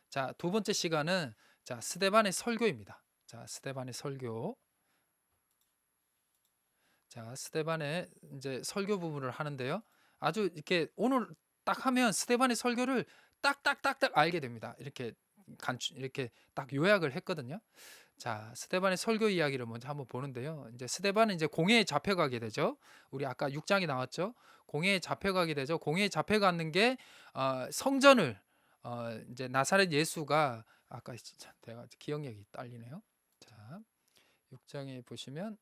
자, 두 번째 시간은 자, 스데반의 설교입니다. 자, 스데반의 설교. 자, 스데반의 이제 설교 부분을 하는데요. 아주 이렇게 오늘 딱 하면 스데반의 설교를 딱딱딱딱 알게 됩니다. 이렇게 이렇게 딱 요약을 했거든요. 자, 스데반의 설교 이야기를 먼저 한번 보는데요. 이제 스데반은 이제 공회에 잡혀가게 되죠. 우리 아까 6장이 나왔죠. 공회에 잡혀가게 되죠. 공회에 잡혀가는 게 성전을 이제 나사렛 예수가 아까 진짜 내가 기억력이 딸리네요. 자, 6장에 보시면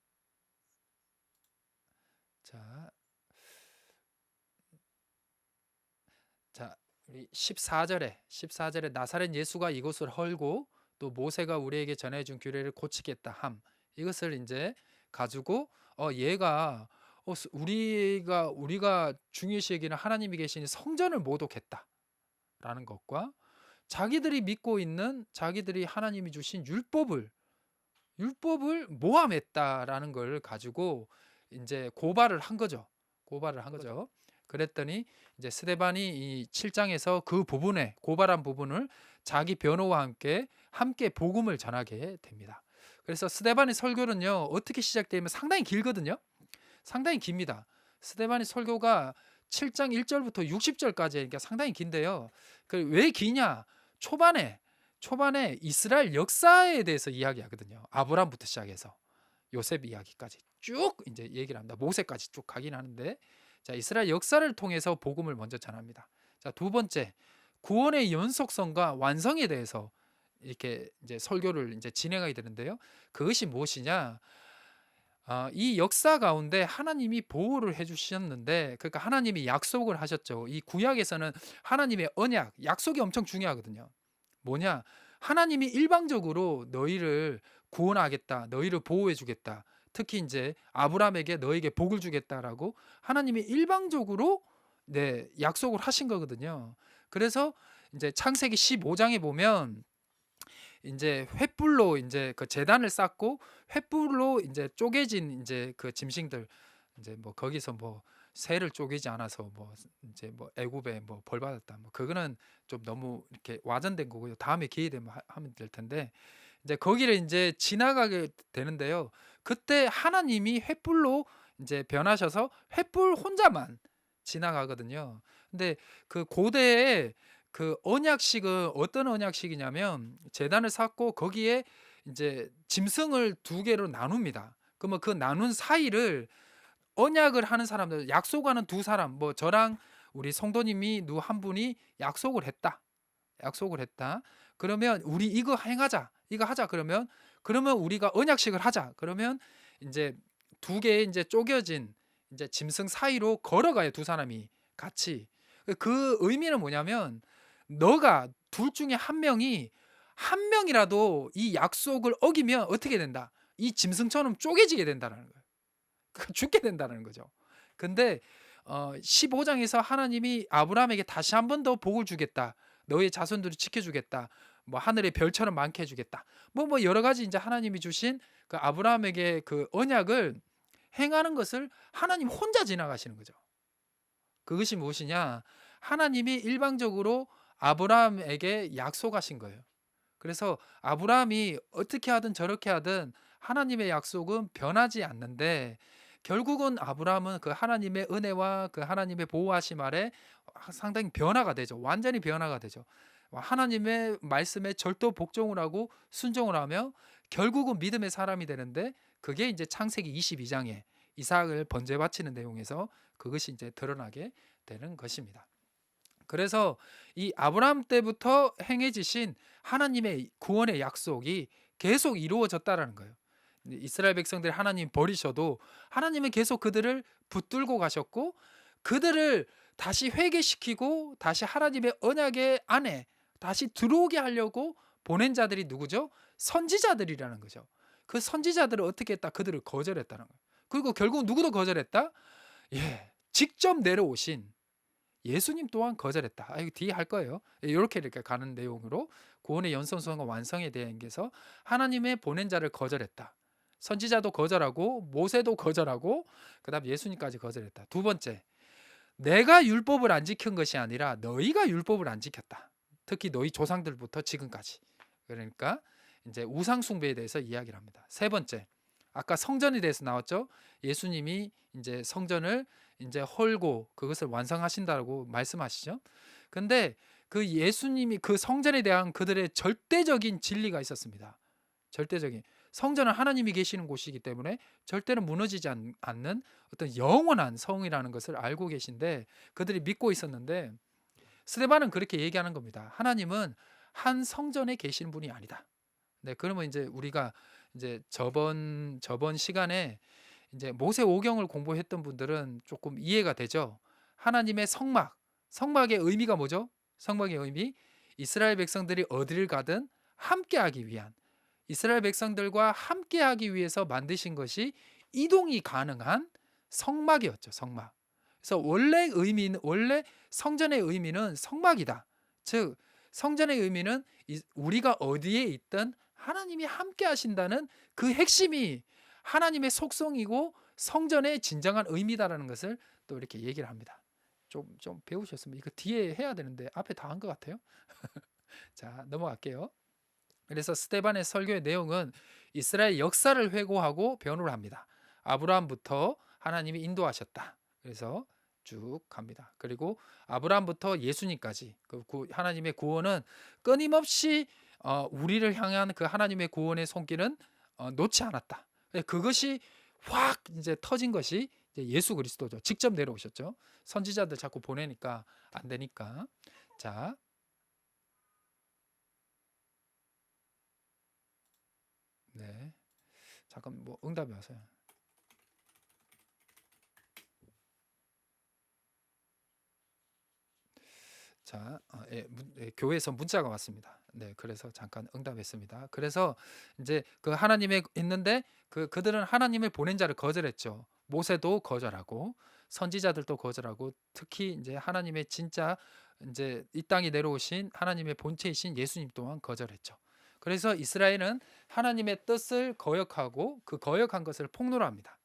자, 자, 우리 14절에 나사렛 예수가 이곳을 헐고 또 모세가 우리에게 전해준 규례를 고치겠다 함. 이것을 이제 가지고 얘가 우리가 중요시 여기는 하나님이 계신 성전을 모독했다라는 것과 자기들이 믿고 있는 자기들이 하나님이 주신 율법을 모함했다라는 걸 가지고 이제 고발을 한 거죠. 그랬더니 이제 스데반이 이 7장에서 그 부분에 고발한 부분을 자기 변호와 함께 복음을 전하게 됩니다. 그래서 스데반의 설교는요, 어떻게 시작되면 상당히 길거든요. 상당히 깁니다. 스데반의 설교가 7장 1절부터 60절까지 그러니까 상당히 긴데요. 왜 기냐? 초반에 이스라엘 역사에 대해서 이야기하거든요. 아브라함부터 시작해서 요셉 이야기까지 쭉 이제 얘기를 합니다. 모세까지 쭉 가긴 하는데, 자, 이스라엘 역사를 통해서 복음을 먼저 전합니다. 자, 두 번째, 구원의 연속성과 완성에 대해서 이렇게 이제 설교를 이제 진행하게 되는데요. 그것이 무엇이냐? 이 역사 가운데 하나님이 보호를 해주셨는데, 그러니까 하나님이 약속을 하셨죠. 이 구약에서는 하나님의 언약, 약속이 엄청 중요하거든요. 뭐냐? 하나님이 일방적으로 너희를 구원하겠다, 너희를 보호해주겠다. 특히 이제 아브라함에게 너에게 복을 주겠다라고 하나님이 일방적으로 약속을 하신 거거든요. 그래서 이제 창세기 15장에 보면 이제 횃불로 이제 그 제단을 쌓고 횃불로 이제 쪼개진 이제 그 짐승들 이제 뭐 거기서 뭐 새를 쪼개지 않아서 뭐 이제 뭐 애굽에 뭐 벌 받았다 뭐 그거는 좀 너무 이렇게 와전된 거고요. 다음에 기회 되면 하면 될 텐데 이제 거기를 이제 지나가게 되는데요. 그때 하나님이 횃불로 이제 변하셔서 횃불 혼자만 지나가거든요. 근데 그 고대에 그 언약식은 어떤 언약식이냐면 제단을 쌓고 거기에 이제 짐승을 두 개로 나눕니다. 그러면 그 나눈 사이를 언약을 하는 사람들, 약속하는 두 사람, 뭐 저랑 우리 성도님이 누 한 분이 약속을 했다. 약속을 했다. 그러면 우리 이거 행하자. 이거 하자. 그러면 우리가 언약식을 하자. 그러면 이제 두 개의 이제 쪼개진 이제 짐승 사이로 걸어가요. 두 사람이 같이. 그 의미는 뭐냐면 너가 둘 중에 한 명이라도 이 약속을 어기면 어떻게 된다? 이 짐승처럼 쪼개지게 된다는 거예요. 죽게 된다는 거죠. 근데 15장에서 하나님이 아브라함에게 다시 한 번 더 복을 주겠다. 너의 자손들을 지켜주겠다. 뭐 하늘의 별처럼 많게 해주겠다. 뭐 여러 가지 이제 하나님이 주신 그 아브라함에게 그 언약을 행하는 것을 하나님 혼자 지나가시는 거죠. 그것이 무엇이냐? 하나님이 일방적으로 아브라함에게 약속하신 거예요. 그래서 아브라함이 어떻게 하든 저렇게 하든 하나님의 약속은 변하지 않는데 결국은 아브라함은 그 하나님의 은혜와 그 하나님의 보호하심 아래 상당히 변화가 되죠. 완전히 변화가 되죠. 하나님의 말씀에 절도 복종을 하고 순종을 하며 결국은 믿음의 사람이 되는데 그게 이제 창세기 22장에 이삭을 번제 바치는 내용에서 그것이 이제 드러나게 되는 것입니다. 그래서 이 아브라함 때부터 행해지신 하나님의 구원의 약속이 계속 이루어졌다라는 거예요. 이스라엘 백성들이 하나님 버리셔도 하나님은 계속 그들을 붙들고 가셨고 그들을 다시 회개시키고 다시 하나님의 언약의 안에 다시 들어오게 하려고 보낸 자들이 누구죠? 선지자들이라는 거죠. 그 선지자들을 어떻게 했다? 그들을 거절했다는 거예요. 그리고 결국 누구도 거절했다? 직접 내려오신 예수님 또한 거절했다. 이거 뒤에 할 거예요. 이렇게 가는 내용으로 구원의 연속성과 완성에 대해서 하나님의 보낸 자를 거절했다. 선지자도 거절하고 모세도 거절하고 그다음 예수님까지 거절했다. 두 번째, 내가 율법을 안 지킨 것이 아니라 너희가 율법을 안 지켰다. 특히 너희 조상들부터 지금까지. 그러니까 이제 우상 숭배에 대해서 이야기를 합니다. 세 번째, 아까 성전에 대해서 나왔죠. 예수님이 이제 성전을 이제 헐고 그것을 완성하신다고 말씀하시죠. 근데 그 예수님이 그 성전에 대한 그들의 절대적인 진리가 있었습니다. 절대적인. 성전은 하나님이 계시는 곳이기 때문에 절대로 무너지지 않는 어떤 영원한 성이라는 것을 알고 계신데 그들이 믿고 있었는데, 스데반은 그렇게 얘기하는 겁니다. 하나님은 한 성전에 계시는 분이 아니다. 네, 그러면 이제 우리가 이제 저번 시간에 이제 모세 오경을 공부했던 분들은 조금 이해가 되죠. 하나님의 성막의 의미가 뭐죠? 성막의 의미, 이스라엘 백성들이 어디를 가든 함께하기 위한, 이스라엘 백성들과 함께하기 위해서 만드신 것이 이동이 가능한 성막이었죠. 성막. 그래서 원래 성전의 의미는 성막이다. 즉 성전의 의미는 우리가 어디에 있든 하나님이 함께 하신다는 그 핵심이 하나님의 속성이고 성전의 진정한 의미다라는 것을 또 이렇게 얘기를 합니다. 좀 배우셨으면 이거 뒤에 해야 되는데 앞에 다 한 것 같아요. 자, 넘어갈게요. 그래서 스데반의 설교의 내용은 이스라엘 역사를 회고하고 변호를 합니다. 아브라함부터 하나님이 인도하셨다. 그래서 쭉 갑니다. 그리고 아브라함부터 예수님까지 하나님의 구원은 끊임없이 우리를 향한 그 하나님의 구원의 손길은 놓지 않았다. 그것이 확 이제 터진 것이 이제 예수 그리스도죠. 직접 내려오셨죠. 선지자들 자꾸 보내니까 안 되니까. 자, 네. 잠깐 뭐 응답이 와서요. 자, 교회에서 문자가 왔습니다. 네, 그래서 잠깐 응답했습니다. 그래서 이제 그 하나님의 있는데 그들은 하나님을 보낸 자를 거절했죠. 모세도 거절하고 선지자들도 거절하고 특히 이제 하나님의 진짜 이제 이 땅에 내려오신 하나님의 본체이신 예수님 또한 거절했죠. 그래서 이스라엘은 하나님의 뜻을 거역하고 그 거역한 것을 폭로합니다.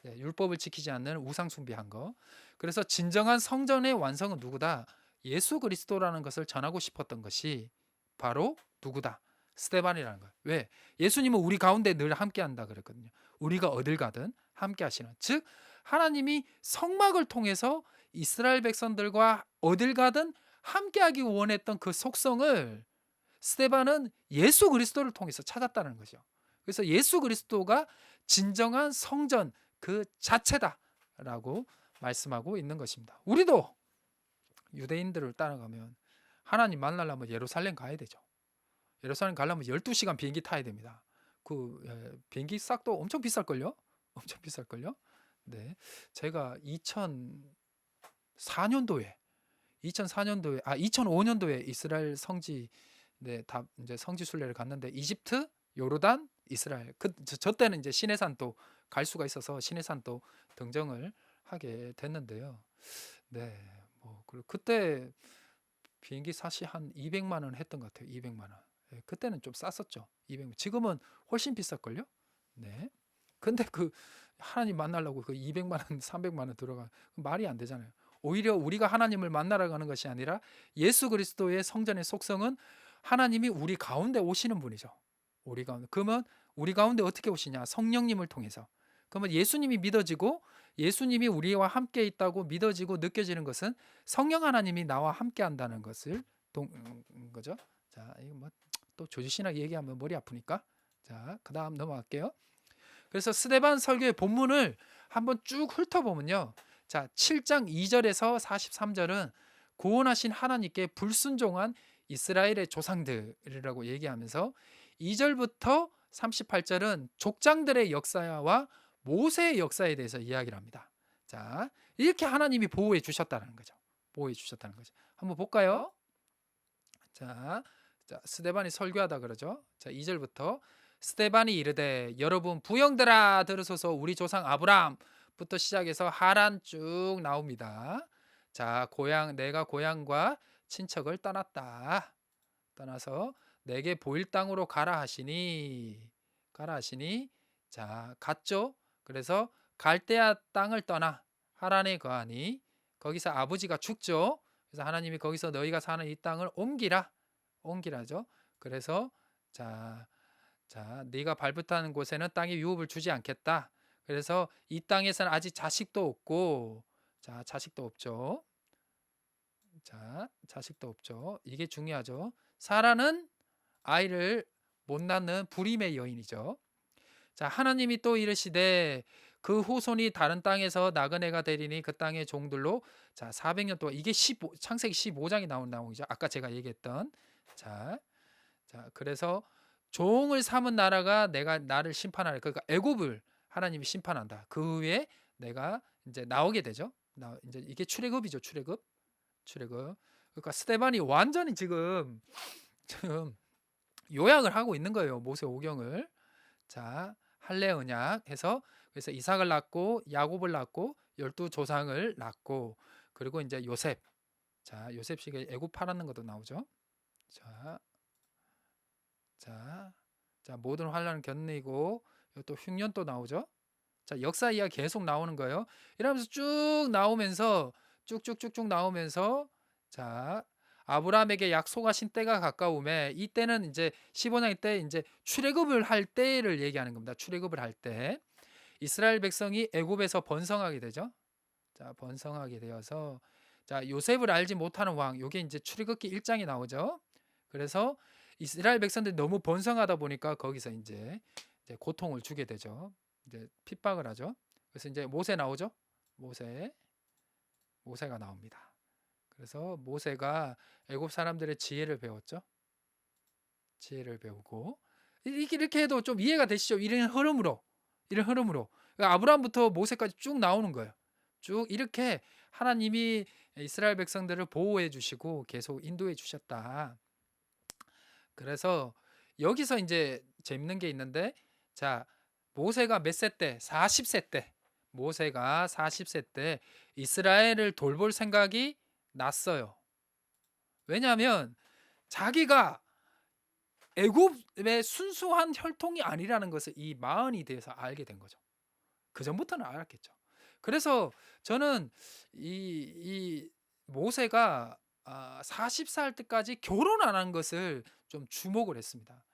네, 율법을 지키지 않는 우상 숭배한 거. 그래서 진정한 성전의 완성은 누구다? 예수 그리스도라는 것을 전하고 싶었던 것이 바로 누구다? 스데반이라는 거예요. 왜? 예수님은 우리 가운데 늘 함께 한다 그랬거든요. 우리가 어딜 가든 함께 하시는. 즉 하나님이 성막을 통해서 이스라엘 백성들과 어딜 가든 함께 하기 원했던 그 속성을 스데반은 예수 그리스도를 통해서 찾았다는 거죠. 그래서 예수 그리스도가 진정한 성전 그 자체다라고 말씀하고 있는 것입니다. 우리도 유대인들을 따라가면 하나님 만나려면 예루살렘 가야 되죠. 예루살렘 가려면 12시간 비행기 타야 됩니다. 비행기 싹도 엄청 비쌀걸요? 엄청 비쌀걸요? 네. 제가 2005년도에 이스라엘 성지, 네, 다 이제 성지 순례를 갔는데 이집트, 요르단, 이스라엘. 저 때는 이제 시내산도 갈 수가 있어서 시내산도 등정을 하게 됐는데요. 네. 그리고 그때 비행기 값이 한 200만 원 했던 것 같아요. 200만 원. 예, 그때는 좀 쌌었죠. 200만. 지금은 훨씬 비쌀걸요? 네. 근데 하나님 만나려고 200만 원, 300만 원 들어가 말이 안 되잖아요. 오히려 우리가 하나님을 만나러 가는 것이 아니라 예수 그리스도의 성전의 속성은 하나님이 우리 가운데 오시는 분이죠. 우리 가운데. 그러면 우리 가운데 어떻게 오시냐? 성령님을 통해서. 그러면 예수님이 믿어지고 예수님이 우리와 함께 있다고 믿어지고 느껴지는 것은 성령 하나님이 나와 함께 한다는 것을 거죠. 자, 이거 뭐 또 조지신하게 얘기하면 머리 아프니까. 자, 그다음 넘어갈게요. 그래서 스데반 설교의 본문을 한번 쭉 훑어보면요. 자, 7장 2절에서 43절은 구원하신 하나님께 불순종한 이스라엘의 조상들이라고 얘기하면서 2절부터 38절은 족장들의 역사와 모세의 역사에 대해서 이야기를 합니다. 자, 이렇게 하나님이 보호해 주셨다는 거죠. 보호해 주셨다는 거죠. 한번 볼까요? 자, 스데반이 설교하다 그러죠. 자, 2절부터 스데반이 이르되 여러분 부형들아 들으소서 우리 조상 아브라함부터 시작해서 하란 쭉 나옵니다. 자, 내가 고향과 친척을 떠나서 내게 보일 땅으로 가라 하시니 자, 갔죠. 그래서 갈대아 땅을 떠나 하란에 거하니 거기서 아버지가 죽죠. 그래서 하나님이 거기서 너희가 사는 이 땅을 옮기라. 옮기라죠. 그래서 자, 네가 발붙하는 곳에는 땅에 유업을 주지 않겠다. 그래서 이 땅에서는 아직 자식도 없고, 자식도 없죠. 자식도 없죠. 이게 중요하죠. 사라는 아이를 못 낳는 불임의 여인이죠. 하나님이 또 이르시되 그 후손이 다른 땅에서 나그네가 되리니 그 땅의 종들로 400년 동안, 이게 창세기 15장이 나온 내용이죠. 아까 제가 얘기했던. 그래서 종을 삼은 나라가 내가 나를 심판하라. 그러니까 애굽을 하나님이 심판한다. 그 후에 내가 이제 나오게 되죠. 이제 이게 출애굽이죠. 출애굽. 그러니까 스데반이 완전히 지금 요약을 하고 있는 거예요. 모세 오경을. 할례 언약 해서, 그래서 이삭을 낳고 야곱을 낳고 12조상을 낳고, 그리고 이제 요셉. 요셉식의 애굽 팔았는 것도 나오죠. 모든 환란을 견디고 또 흉년도 나오죠. 역사 이야기 계속 나오는 거예요. 이러면서 쭉 나오면서 쭉쭉쭉쭉 나오면서 아브라함에게 약속하신 때가 가까움에, 이때는 이제 15장 때 이제 출애굽을 할 때를 얘기하는 겁니다. 출애굽을 할 때 이스라엘 백성이 애굽에서 번성하게 되죠. 번성하게 되어서 요셉을 알지 못하는 왕, 요게 이제 출애굽기 1장이 나오죠. 그래서 이스라엘 백성들이 너무 번성하다 보니까 거기서 이제 고통을 주게 되죠. 이제 핍박을 하죠. 그래서 이제 모세 나오죠. 모세가 나옵니다. 그래서 모세가 애굽 사람들의 지혜를 배웠죠. 지혜를 배우고, 이렇게 해도 좀 이해가 되시죠? 이런 흐름으로. 그러니까 아브라함부터 모세까지 쭉 나오는 거예요. 쭉 이렇게 하나님이 이스라엘 백성들을 보호해 주시고 계속 인도해 주셨다. 그래서 여기서 이제 재밌는 게 있는데, 모세가 몇 세 때? 40세 때. 모세가 40세 때 이스라엘을 돌볼 생각이 났어요. 왜냐하면 자기가 애굽의 순수한 혈통이 아니라는 것을 이 마흔이 돼서 알게 된 거죠. 그 전부터는 알았겠죠. 그래서 저는 이 모세가 40살 때까지 결혼 안 한 것을 좀 주목을 했습니다.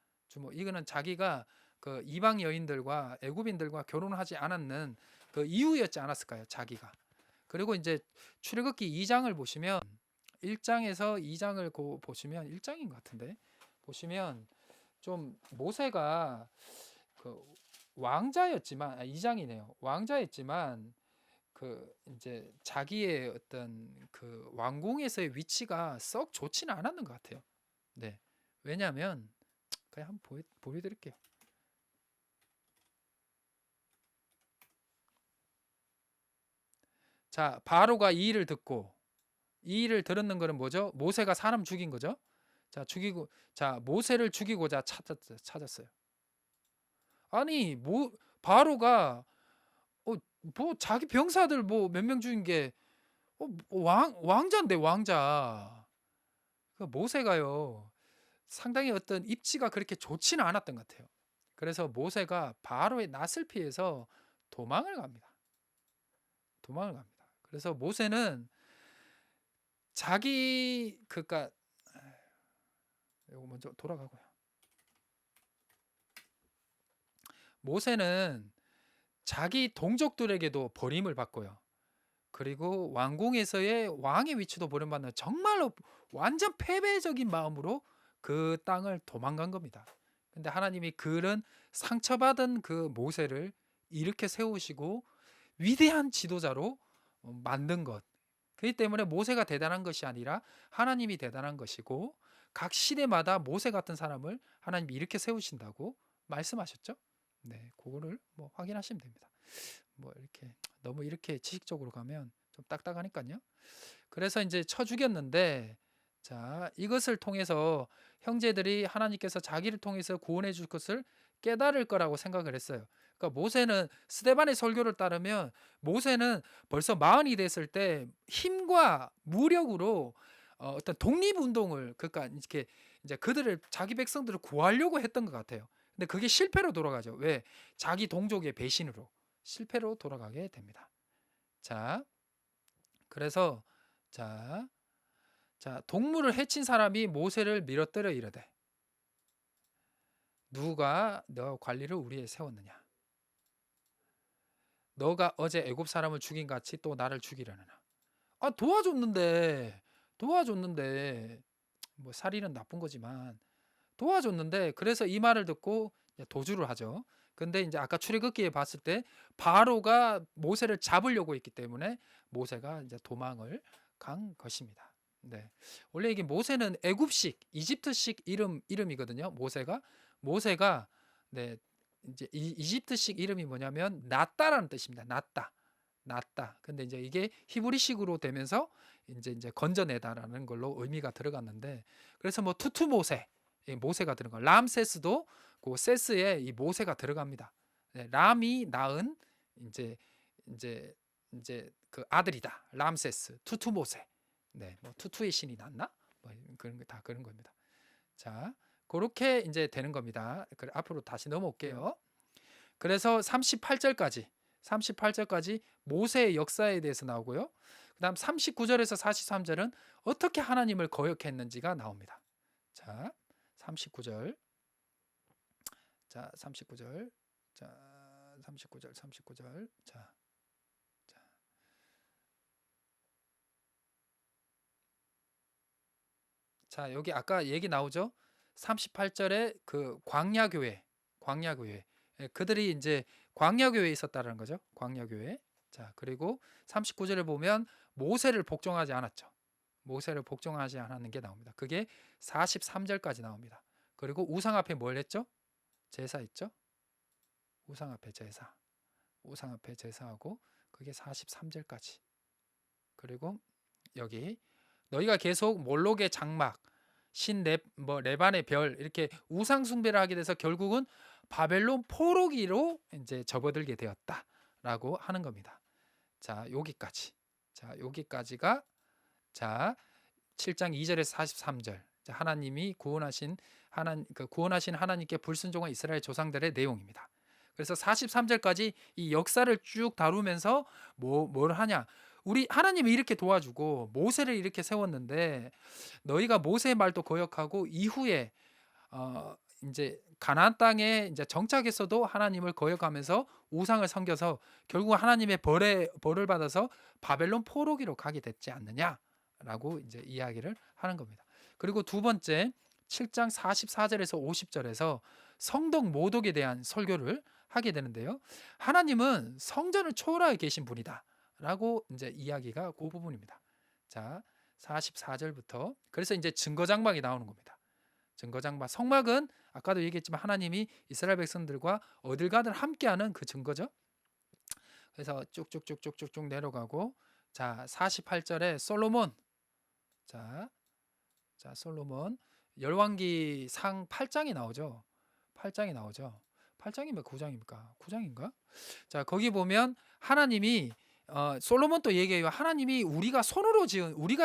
이거는 자기가 그 이방 여인들과 애굽인들과 결혼하지 않았는 그 이유였지 않았을까요? 자기가. 그리고 이제 출애굽기 2장을 보시면, 1장에서 2장을 보시면, 1장인 것 같은데 보시면 좀 모세가 그 왕자였지만, 2장이네요. 왕자였지만 그 이제 자기의 어떤 그 왕궁에서의 위치가 썩 좋지는 않았는 것 같아요. 네. 왜냐하면 그냥 한번 보여드릴게요. 바로가 이 일을 듣고, 이 일을 들었는 거는 뭐죠? 모세가 사람 죽인 거죠. 모세를 죽이고자 찾았어요. 아니, 바로가 자기 병사들 몇 명 죽인 게 왕자인데, 왕자. 그 모세가요, 상당히 어떤 입지가 그렇게 좋지는 않았던 것 같아요. 그래서 모세가 바로의 낯을 피해서 도망을 갑니다. 그래서 모세는 그러니까 이거 먼저 돌아가고요. 모세는 자기 동족들에게도 버림을 받고요. 그리고 왕궁에서의 왕의 위치도 버림받는, 정말로 완전 패배적인 마음으로 그 땅을 도망간 겁니다. 근데 하나님이 그런 상처받은 그 모세를 이렇게 세우시고 위대한 지도자로 만든 것. 그렇기 때문에 모세가 대단한 것이 아니라 하나님이 대단한 것이고, 각 시대마다 모세 같은 사람을 하나님이 이렇게 세우신다고 말씀하셨죠. 네, 그거를 확인하시면 됩니다. 이렇게 너무 이렇게 지식적으로 가면 좀 딱딱하니까요. 그래서 이제 쳐 죽였는데, 이것을 통해서 형제들이 하나님께서 자기를 통해서 구원해 줄 것을 깨달을 거라고 생각을 했어요. 그러니까 모세는, 스데반의 설교를 따르면 모세는 벌써 마흔이 됐을 때 힘과 무력으로 어떤 독립운동을, 그러니까 이렇게 이제 그들을, 자기 백성들을 구하려고 했던 것 같아요. 근데 그게 실패로 돌아가죠. 왜? 자기 동족의 배신으로 실패로 돌아가게 됩니다. 그래서 자, 동물을 해친 사람이 모세를 밀어뜨려 이르되 누가 너 관리를 우리에 세웠느냐? 너가 어제 애굽 사람을 죽인 같이 또 나를 죽이려느냐? 아, 도와줬는데 뭐 살인은 나쁜 거지만 도와줬는데, 그래서 이 말을 듣고 이제 도주를 하죠. 근데 이제 아까 출애굽기에 봤을 때 바로가 모세를 잡으려고 했기 때문에 모세가 이제 도망을 간 것입니다. 네. 원래 이게 모세는 애굽식, 이집트식 이름이거든요. 모세가 네, 이제 이집트식 이름이 뭐냐면 낫다라는 뜻입니다. 낫다. 근데 이제 이게 히브리식으로 되면서 이제 건져내다라는 걸로 의미가 들어갔는데, 그래서 뭐 투투모세, 이 모세가 들어가. 람세스도 그 세스에 이 모세가 들어갑니다. 네, 람이 낳은 이제 이제 이제 그 아들이다. 람세스, 투투모세. 네, 뭐 투투의 신이 낳나? 뭐 그런 거 다 그런 겁니다. 자, 그렇게 이제 되는 겁니다. 그래, 앞으로 다시 넘어올게요. 그래서 38절까지 모세의 역사에 대해서 나오고요. 그다음 39절에서 43절은 어떻게 하나님을 거역했는지가 나옵니다. 자, 39절. 자, 39절. 자, 39절. 자. 자, 여기 아까 얘기 나오죠? 38절에 그 광야교회. 예, 그들이 이제 광야교회에 있었다는 거죠. 광야교회. 자, 그리고 39절에 보면 모세를 복종하지 않았죠. 모세를 복종하지 않았는 게 나옵니다. 그게 43절까지 나옵니다. 그리고 우상 앞에 뭘 했죠? 제사 있죠? 우상 앞에 제사하고 그게 43절까지. 그리고 여기 너희가 계속 몰록의 장막, 레반의 별 이렇게 우상 숭배를 하게 돼서 결국은 바벨론 포로기로 이제 접어들게 되었다라고 하는 겁니다. 자, 여기까지. 자, 여기까지가 자, 7장 2절에서 43절. 자, 하나님이 구원하신 하나님께 불순종한 이스라엘 조상들의 내용입니다. 그래서 43절까지 이 역사를 쭉 다루면서 뭘 하냐? 우리 하나님이 이렇게 도와주고 모세를 이렇게 세웠는데 너희가 모세의 말도 거역하고 이후에 이제 가나안 땅에 이제 정착했어도 하나님을 거역하면서 우상을 섬겨서 결국 하나님의 벌을 받아서 바벨론 포로기로 가게 됐지 않느냐라고 이제 이야기를 하는 겁니다. 그리고 두 번째 7장 44절에서 50절에서 성덕 모독에 대한 설교를 하게 되는데요. 하나님은 성전을 초월하게 계신 분이다라고 이제 이야기가 그 부분입니다. 자, 44절부터 그래서 이제 증거장막이 나오는 겁니다. 증거장막, 성막은 아까도 얘기했지만 하나님이 이스라엘 백성들과 어딜 가든 함께하는 그 증거죠. 그래서 쭉쭉쭉쭉쭉 내려가고 자, 48절에 솔로몬. 자, 솔로몬 열왕기 상 8장이 나오죠. 8장이면 9장입니까? 9장인가? 자, 거기 보면 하나님이 솔로몬 또 얘기해요. 하나님이 우리가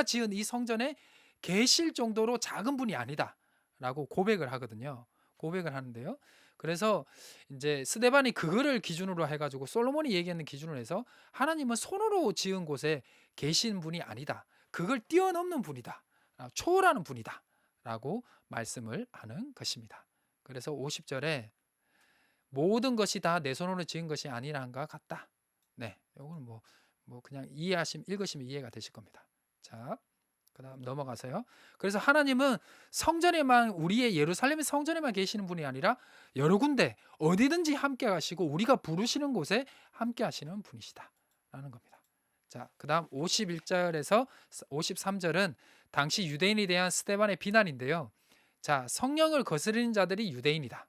지은 이 성전에 계실 정도로 작은 분이 아니다라고 고백을 하거든요. 고백을 하는데요. 그래서 이제 스데반이 그거를 기준으로 해가지고 솔로몬이 얘기하는 기준으로 해서 하나님은 손으로 지은 곳에 계신 분이 아니다. 그걸 뛰어넘는 분이다. 초월하는 분이다라고 말씀을 하는 것입니다. 그래서 50절에 모든 것이 다 내 손으로 지은 것이 아니란가 같다. 네, 이거는 뭐 그냥 읽으시면 이해가 되실 겁니다. 자, 그다음 넘어가세요. 그래서 하나님은 성전에만, 우리의 예루살렘의 성전에만 계시는 분이 아니라 여러 군데 어디든지 함께 하시고 우리가 부르시는 곳에 함께 하시는 분이시다라는 겁니다. 자, 그다음 51절에서 53절은 당시 유대인에 대한 스데반의 비난인데요. 자, 성령을 거스르는 자들이 유대인이다.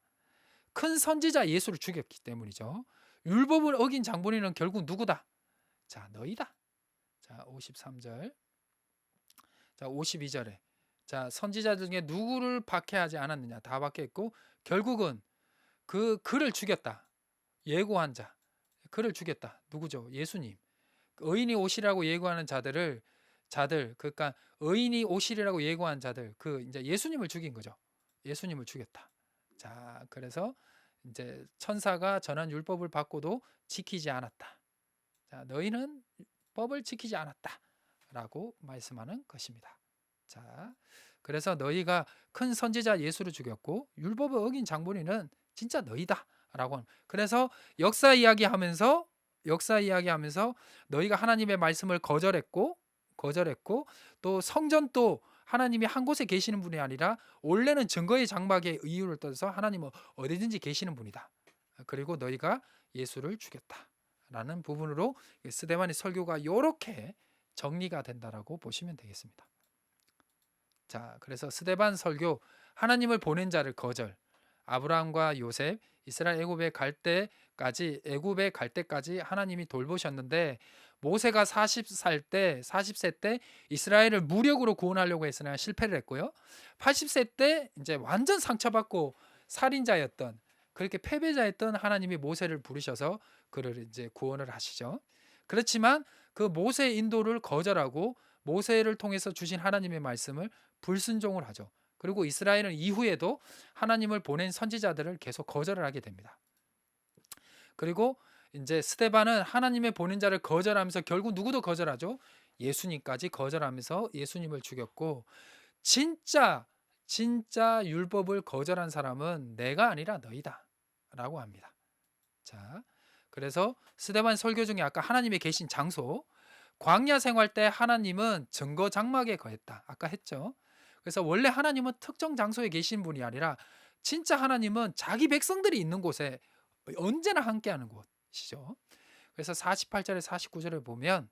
큰 선지자 예수를 죽였기 때문이죠. 율법을 어긴 장본인은 결국 누구다? 자, 너희다. 자, 53절. 자, 52절에 자, 선지자들 중에 누구를 박해하지 않았느냐? 다 박해했고 결국은 그 그를 죽였다. 예고한 자. 그를 죽였다. 누구죠? 예수님. 의인이 오시라고 예고하는 자들, 그러니까 의인이 오시리라고 예고한 자들, 그 이제 예수님을 죽인 거죠. 예수님을 죽였다. 자, 그래서 이제 천사가 전한 율법을 받고도 지키지 않았다. 자, 너희는 법을 지키지 않았다라고 말씀하는 것입니다. 자, 그래서 너희가 큰 선지자 예수를 죽였고 율법을 어긴 장본인은 진짜 너희다라고. 그래서 역사 이야기하면서 너희가 하나님의 말씀을 거절했고 또 성전도 하나님이 한 곳에 계시는 분이 아니라 원래는 증거의 장막의 이유를 떠서 하나님은 어디든지 계시는 분이다. 그리고 너희가 예수를 죽였다라는 부분으로 스데반의 설교가 이렇게 정리가 된다라고 보시면 되겠습니다. 자, 그래서 스데반 설교, 하나님을 보낸 자를 거절. 아브라함과 요셉, 이스라엘 애굽에 갈 때까지 하나님이 돌보셨는데 모세가 40세 때 이스라엘을 무력으로 구원하려고 했으나 실패를 했고요. 80세 때 이제 완전 상처받고 살인자였던, 그렇게 패배자였던 하나님이 모세를 부르셔서 그를 이제 구원을 하시죠. 그렇지만 그 모세의 인도를 거절하고 모세를 통해서 주신 하나님의 말씀을 불순종을 하죠. 그리고 이스라엘은 이후에도 하나님을 보낸 선지자들을 계속 거절을 하게 됩니다. 그리고 이제 스데반은 하나님의 보낸 자를 거절하면서 결국 누구도 거절하죠. 예수님까지 거절하면서 예수님을 죽였고, 진짜 율법을 거절한 사람은 내가 아니라 너희다라고 합니다. 자, 그래서 스데반 설교 중에 아까 하나님의 계신 장소, 광야 생활 때 하나님은 증거 장막에 거했다. 아까 했죠. 그래서 원래 하나님은 특정 장소에 계신 분이 아니라 진짜 하나님은 자기 백성들이 있는 곳에 언제나 함께하는 곳이죠. 그래서 48절에 49절을 보면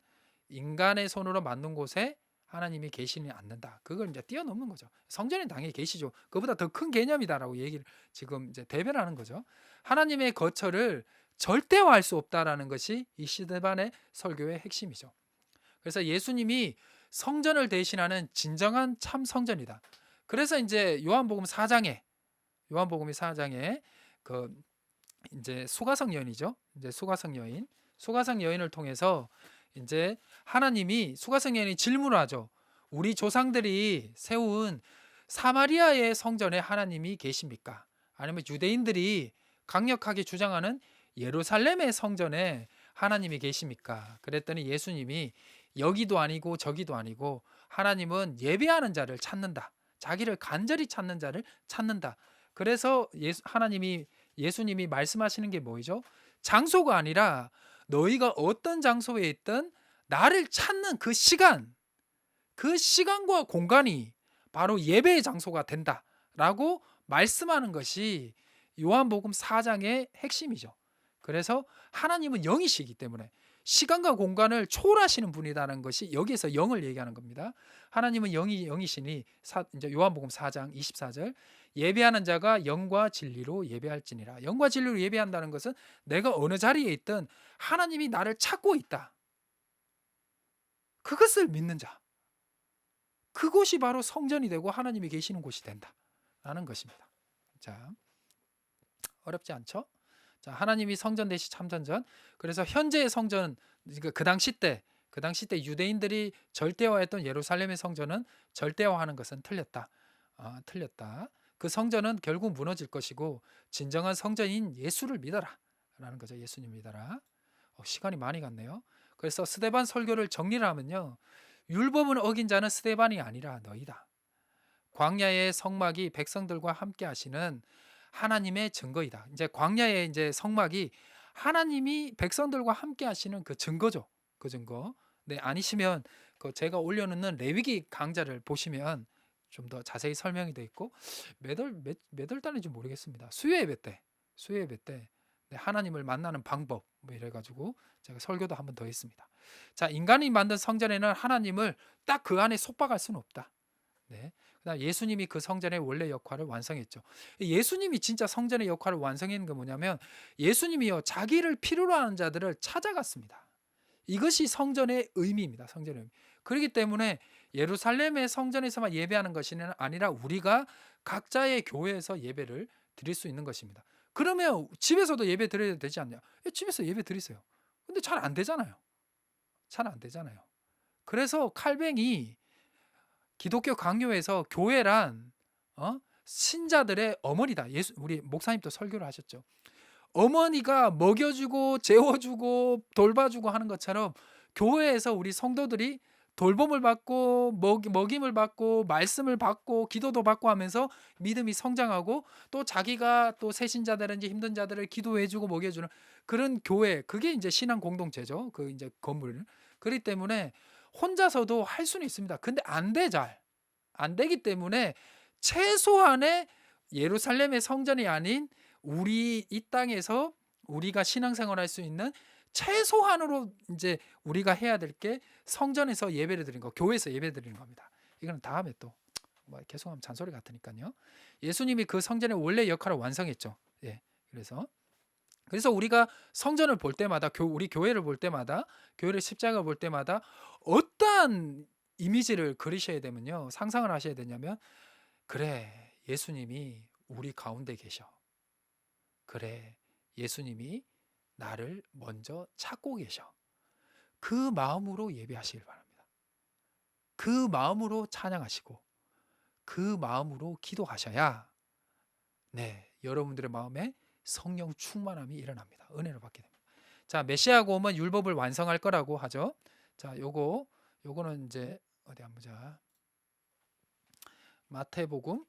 인간의 손으로 만든 곳에 하나님이 계시지 않는다. 그걸 이제 뛰어넘는 거죠. 성전에 당연히 계시죠. 그보다 더 큰 개념이다라고 얘기를 지금 이제 대변하는 거죠. 하나님의 거처를 절대화할 수 없다라는 것이 이 스데반의 설교의 핵심이죠. 그래서 예수님이 성전을 대신하는 진정한 참 성전이다. 그래서 이제 요한복음이 4장에 그 이제 수가성 여인이죠. 이제 수가성 여인을 통해서 이제 하나님이 수가성 여인이 질문을 하죠. 우리 조상들이 세운 사마리아의 성전에 하나님이 계십니까? 아니면 유대인들이 강력하게 주장하는 예루살렘의 성전에 하나님이 계십니까? 그랬더니 예수님이 여기도 아니고 저기도 아니고 하나님은 예배하는 자를 찾는다. 자기를 간절히 찾는 자를 찾는다. 그래서 예수님이 말씀하시는 게 뭐죠? 장소가 아니라 너희가 어떤 장소에 있든 나를 찾는 그 시간과 공간이 바로 예배의 장소가 된다라고 말씀하는 것이 요한복음 4장의 핵심이죠. 그래서 하나님은 영이시기 때문에 시간과 공간을 초월하시는 분이라는 것이 여기에서 영을 얘기하는 겁니다. 하나님은 영이시니 이제 요한복음 4장 24절 예배하는 자가 영과 진리로 예배할지니라. 영과 진리로 예배한다는 것은 내가 어느 자리에 있든 하나님이 나를 찾고 있다. 그것을 믿는 자. 그곳이 바로 성전이 되고 하나님이 계시는 곳이 된다라는 것입니다. 자, 어렵지 않죠? 자, 하나님이 성전 대신 참전전. 그래서 현재의 성전, 그 당시 때 유대인들이 절대화했던 예루살렘의 성전은 절대화하는 것은 틀렸다. 틀렸다. 그 성전은 결국 무너질 것이고 진정한 성전인 예수를 믿어라라는 거죠. 예수님 믿어라. 시간이 많이 갔네요. 그래서 스데반 설교를 정리를 하면요. 율법을 어긴 자는 스데반이 아니라 너희다. 광야의 성막이 백성들과 함께 하시는 하나님의 증거이다. 이제 광야의 이제 성막이 하나님이 백성들과 함께 하시는 그 증거죠. 그 증거. 네, 아니시면 그 제가 올려놓는 레위기 강좌를 보시면 좀 더 자세히 설명이 되어 있고 몇 월 달인지 모르겠습니다. 수요 예배 때 네, 하나님을 만나는 방법 뭐 이래가지고 제가 설교도 한 번 더 했습니다. 자, 인간이 만든 성전에는 하나님을 딱 그 안에 속박할 수는 없다. 네. 그다음 예수님이 그 성전의 원래 역할을 완성했죠. 예수님이 진짜 성전의 역할을 완성한 게 뭐냐면 예수님이요 자기를 필요로 하는 자들을 찾아갔습니다. 이것이 성전의 의미입니다. 성전의 의미. 그렇기 때문에 예루살렘의 성전에서만 예배하는 것이 아니라 우리가 각자의 교회에서 예배를 드릴 수 있는 것입니다. 그러면 집에서도 예배 드려야 되지 않냐? 집에서 예배 드리세요. 근데 잘 안 되잖아요. 그래서 칼뱅이 기독교 강요에서 교회란 신자들의 어머니다. 우리 목사님도 설교를 하셨죠. 어머니가 먹여주고 재워주고 돌봐주고 하는 것처럼 교회에서 우리 성도들이 돌봄을 받고 먹임을 받고 말씀을 받고 기도도 받고 하면서 믿음이 성장하고 또 자기가 또 새신자들인지 힘든 자들을 기도해 주고 먹여 주는 그런 교회 그게 이제 신앙 공동체죠. 그 이제 건물. 그렇기 때문에 혼자서도 할 수는 있습니다. 근데 안 돼 잘. 안 되기 때문에 최소한의 예루살렘의 성전이 아닌 우리 이 땅에서 우리가 신앙생활 할 수 있는 최소한으로 이제 우리가 해야 될 게 성전에서 예배를 드리는 거, 교회에서 예배 드리는 겁니다. 이거는 다음에 또 뭐 계속하면 잔소리 같으니까요. 예수님이 그 성전의 원래 역할을 완성했죠. 예. 그래서 우리가 성전을 볼 때마다 우리 교회를 볼 때마다 교회를 십자가를 볼 때마다 어떠한 이미지를 그리셔야 되면요. 상상을 하셔야 되냐면 그래. 예수님이 우리 가운데 계셔. 그래. 예수님이 나를 먼저 찾고 계셔. 그 마음으로 예배하시길 바랍니다. 그 마음으로 찬양하시고 그 마음으로 기도하셔야 네, 여러분들의 마음에 성령 충만함이 일어납니다. 은혜를 받게 됩니다. 자, 메시아가 오면 율법을 완성할 거라고 하죠. 자, 요거는 이제 어디 한번 보자. 마태복음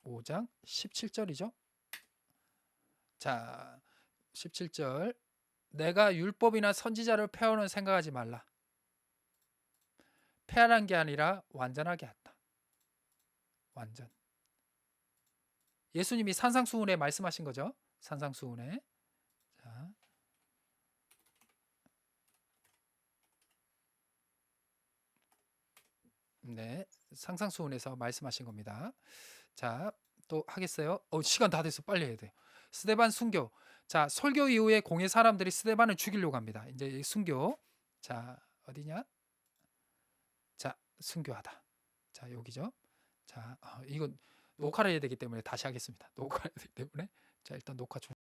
5장 17절이죠. 자, 17절. 내가 율법이나 선지자를 폐하는 생각하지 말라. 폐하는 게 아니라 완전하게 한다. 완전. 예수님이 산상수훈에 말씀하신 거죠. 산상수훈에. 자, 네, 산상수훈에서 말씀하신 겁니다. 자, 또 하겠어요? 시간 다 돼서 빨리 해야 돼요. 스데반 순교. 자, 설교 이후에 공회 사람들이 스데반을 죽이려고 합니다. 이제 순교. 자, 어디냐? 자, 순교하다. 자, 여기죠. 자, 이건 녹화를 해야 되기 때문에 다시 하겠습니다. 녹화해야 되기 때문에. 자, 일단 녹화 중.